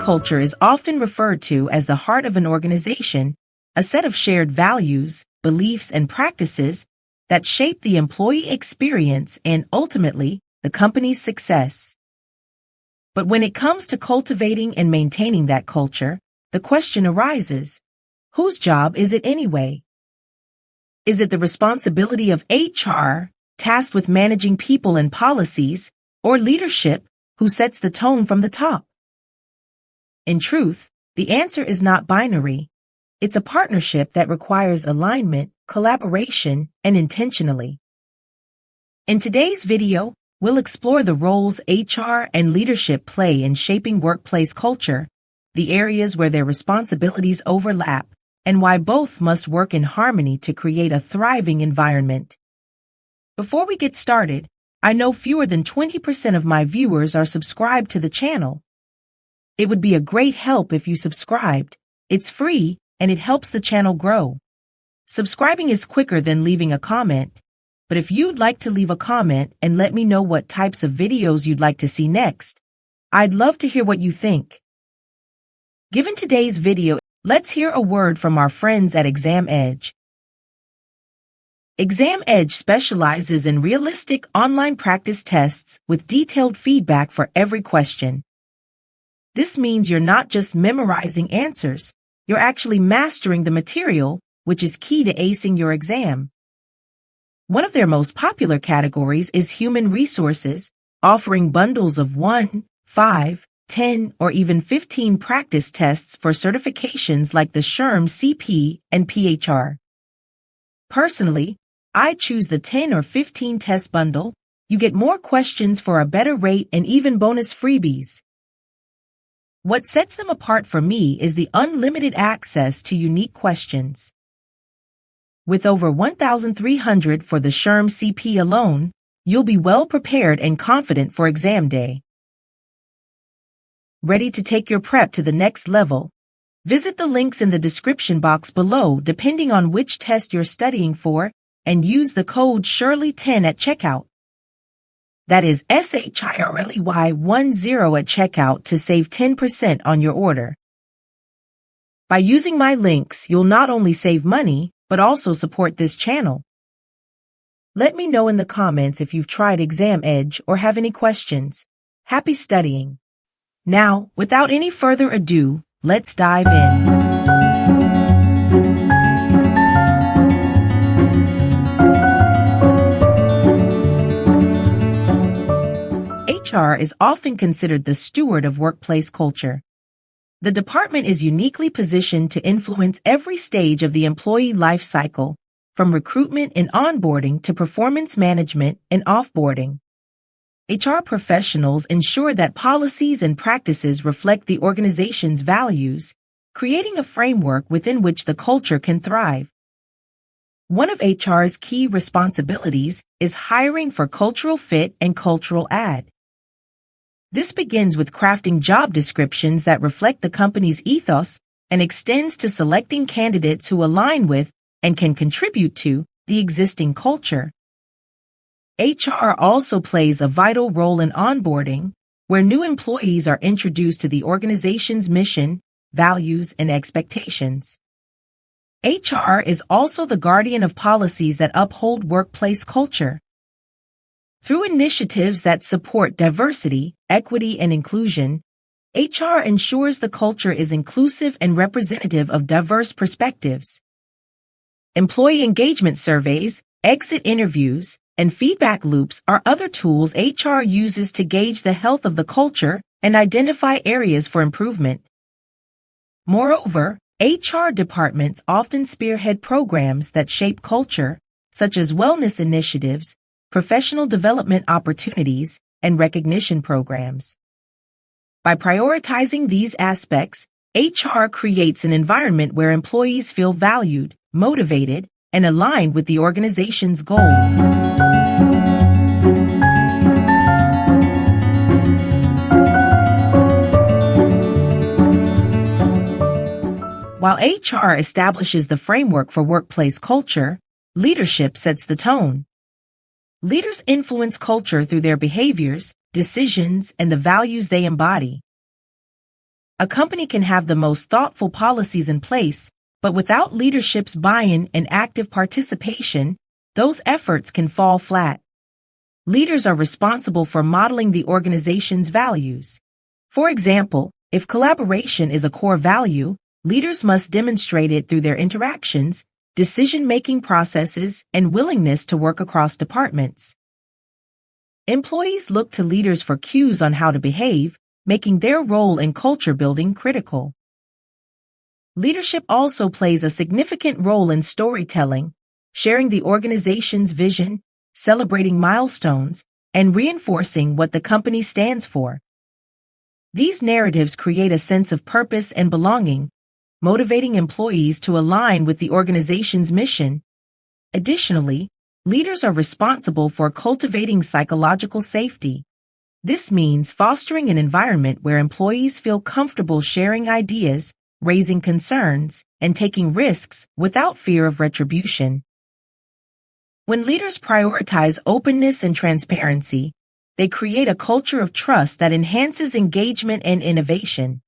culture is often referred to as the heart of an organization, a set of shared values, beliefs, and practices that shape the employee experience and, ultimately, the company's success. But when it comes to cultivating and maintaining that culture, the question arises, whose job is it anyway? Is it the responsibility of HR, tasked with managing people and policies, or leadership, who sets the tone from the top? In truth, the answer is not binary. It's a partnership that requires alignment, collaboration, and intentionally. In today's video, we'll explore the roles HR and leadership play in shaping workplace culture, the areas where their responsibilities overlap, and why both must work in harmony to create a thriving environment. Before we get started, I know fewer than 20% of my viewers are subscribed to the channel. It would be a great help if you subscribed. It's free, and it helps the channel grow. Subscribing is quicker than leaving a comment, but if you'd like to leave a comment and let me know what types of videos you'd like to see next, I'd love to hear what you think. Given today's video, let's hear a word from our friends at Exam Edge. Exam Edge specializes in realistic online practice tests with detailed feedback for every question. This means you're not just memorizing answers, you're actually mastering the material, which is key to acing your exam. One of their most popular categories is human resources, offering bundles of 1, 5, 10, or even 15 practice tests for certifications like the SHRM CP and PHR. Personally, I choose the 10 or 15 test bundle. You get more questions for a better rate and even bonus freebies. What sets them apart for me is the unlimited access to unique questions. With over 1,300 for the SHRM CP alone, you'll be well prepared and confident for exam day. Ready to take your prep to the next level? Visit the links in the description box below depending on which test you're studying for, and use the code SHIRLEY10 at checkout. That is SHIRLEY10 at checkout to save 10% on your order. By using my links, you'll not only save money, but also support this channel. Let me know in the comments if you've tried Exam Edge or have any questions. Happy studying. Now, without any further ado, let's dive in. HR is often considered the steward of workplace culture. The department is uniquely positioned to influence every stage of the employee life cycle, from recruitment and onboarding to performance management and offboarding. HR professionals ensure that policies and practices reflect the organization's values, creating a framework within which the culture can thrive. One of HR's key responsibilities is hiring for cultural fit and cultural add. This begins with crafting job descriptions that reflect the company's ethos and extends to selecting candidates who align with and can contribute to the existing culture. HR also plays a vital role in onboarding, where new employees are introduced to the organization's mission, values, and expectations. HR is also the guardian of policies that uphold workplace culture. Through initiatives that support diversity, equity, and inclusion, HR ensures the culture is inclusive and representative of diverse perspectives. Employee engagement surveys, exit interviews, and feedback loops are other tools HR uses to gauge the health of the culture and identify areas for improvement. Moreover, HR departments often spearhead programs that shape culture, such as wellness initiatives, professional development opportunities, and recognition programs. By prioritizing these aspects, HR creates an environment where employees feel valued, motivated, and aligned with the organization's goals. While HR establishes the framework for workplace culture, leadership sets the tone. Leaders influence culture through their behaviors, decisions, and the values they embody. A company can have the most thoughtful policies in place, but without leadership's buy-in and active participation, those efforts can fall flat. Leaders are responsible for modeling the organization's values. For example, if collaboration is a core value, leaders must demonstrate it through their interactions, decision-making processes, and willingness to work across departments. Employees look to leaders for cues on how to behave, making their role in culture building critical. Leadership also plays a significant role in storytelling, sharing the organization's vision, celebrating milestones, and reinforcing what the company stands for. These narratives create a sense of purpose and belonging, motivating employees to align with the organization's mission. Additionally, leaders are responsible for cultivating psychological safety. This means fostering an environment where employees feel comfortable sharing ideas, raising concerns, and taking risks without fear of retribution. When leaders prioritize openness and transparency, they create a culture of trust that enhances engagement and innovation.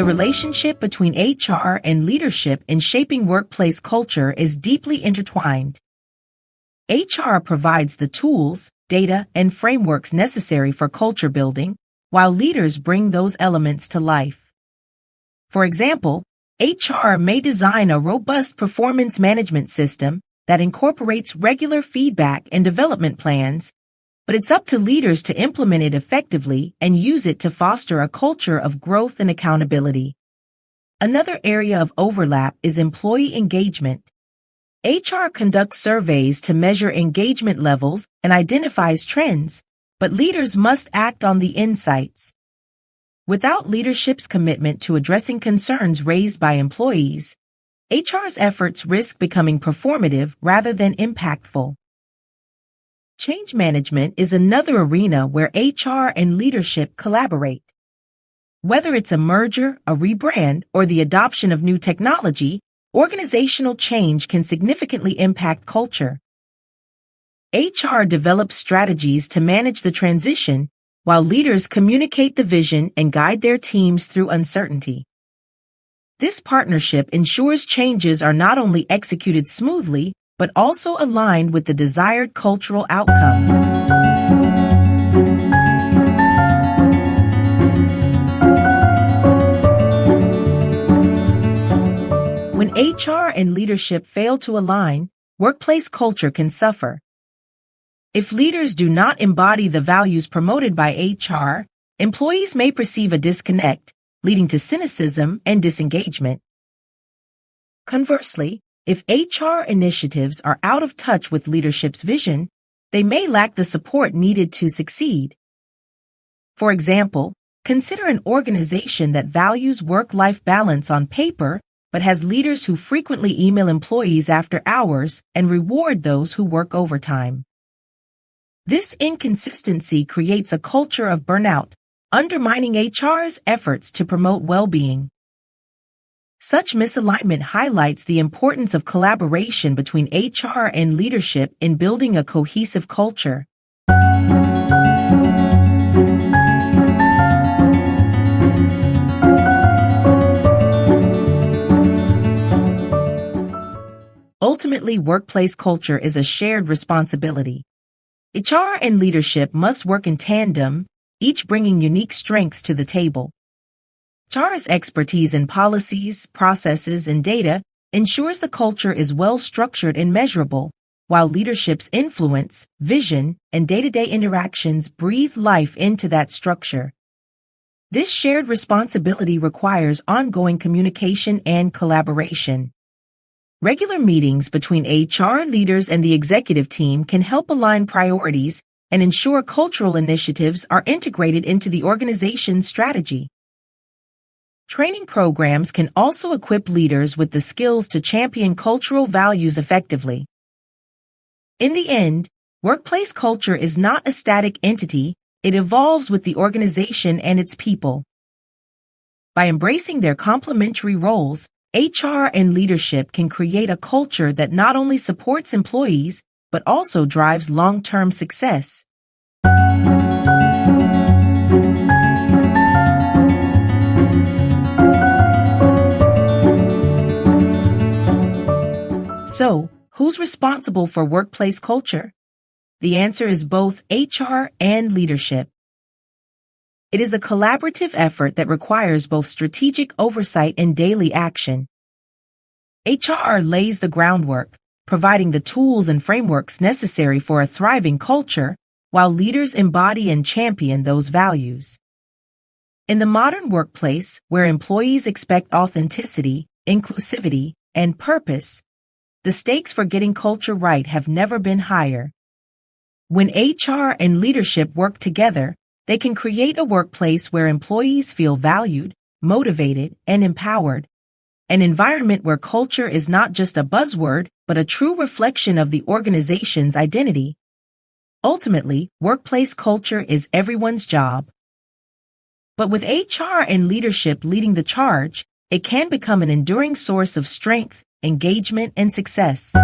The relationship between HR and leadership in shaping workplace culture is deeply intertwined. HR provides the tools, data, and frameworks necessary for culture building, while leaders bring those elements to life. For example, HR may design a robust performance management system that incorporates regular feedback and development plans, but it's up to leaders to implement it effectively and use it to foster a culture of growth and accountability. Another area of overlap is employee engagement. HR conducts surveys to measure engagement levels and identifies trends, but leaders must act on the insights. Without leadership's commitment to addressing concerns raised by employees, HR's efforts risk becoming performative rather than impactful. Change management is another arena where HR and leadership collaborate. Whether it's a merger, a rebrand, or the adoption of new technology, organizational change can significantly impact culture. HR develops strategies to manage the transition, while leaders communicate the vision and guide their teams through uncertainty. This partnership ensures changes are not only executed smoothly, but also aligned with the desired cultural outcomes. When HR and leadership fail to align, workplace culture can suffer. If leaders do not embody the values promoted by HR, employees may perceive a disconnect, leading to cynicism and disengagement. Conversely, if HR initiatives are out of touch with leadership's vision, they may lack the support needed to succeed. For example, consider an organization that values work-life balance on paper but has leaders who frequently email employees after hours and reward those who work overtime. This inconsistency creates a culture of burnout, undermining HR's efforts to promote well-being. Such misalignment highlights the importance of collaboration between HR and leadership in building a cohesive culture. Ultimately, workplace culture is a shared responsibility. HR and leadership must work in tandem, each bringing unique strengths to the table. HR's expertise in policies, processes, and data ensures the culture is well structured and measurable, while leadership's influence, vision, and day-to-day interactions breathe life into that structure. This shared responsibility requires ongoing communication and collaboration. Regular meetings between HR leaders and the executive team can help align priorities and ensure cultural initiatives are integrated into the organization's strategy. Training programs can also equip leaders with the skills to champion cultural values effectively. In the end, workplace culture is not a static entity, it evolves with the organization and its people. By embracing their complementary roles, HR and leadership can create a culture that not only supports employees, but also drives long-term success. So, who's responsible for workplace culture? The answer is both HR and leadership. It is a collaborative effort that requires both strategic oversight and daily action. HR lays the groundwork, providing the tools and frameworks necessary for a thriving culture, while leaders embody and champion those values. In the modern workplace, where employees expect authenticity, inclusivity, and purpose, the stakes for getting culture right have never been higher. When HR and leadership work together, they can create a workplace where employees feel valued, motivated, and empowered. An environment where culture is not just a buzzword, but a true reflection of the organization's identity. Ultimately, workplace culture is everyone's job. But with HR and leadership leading the charge, it can become an enduring source of strength, engagement, and success.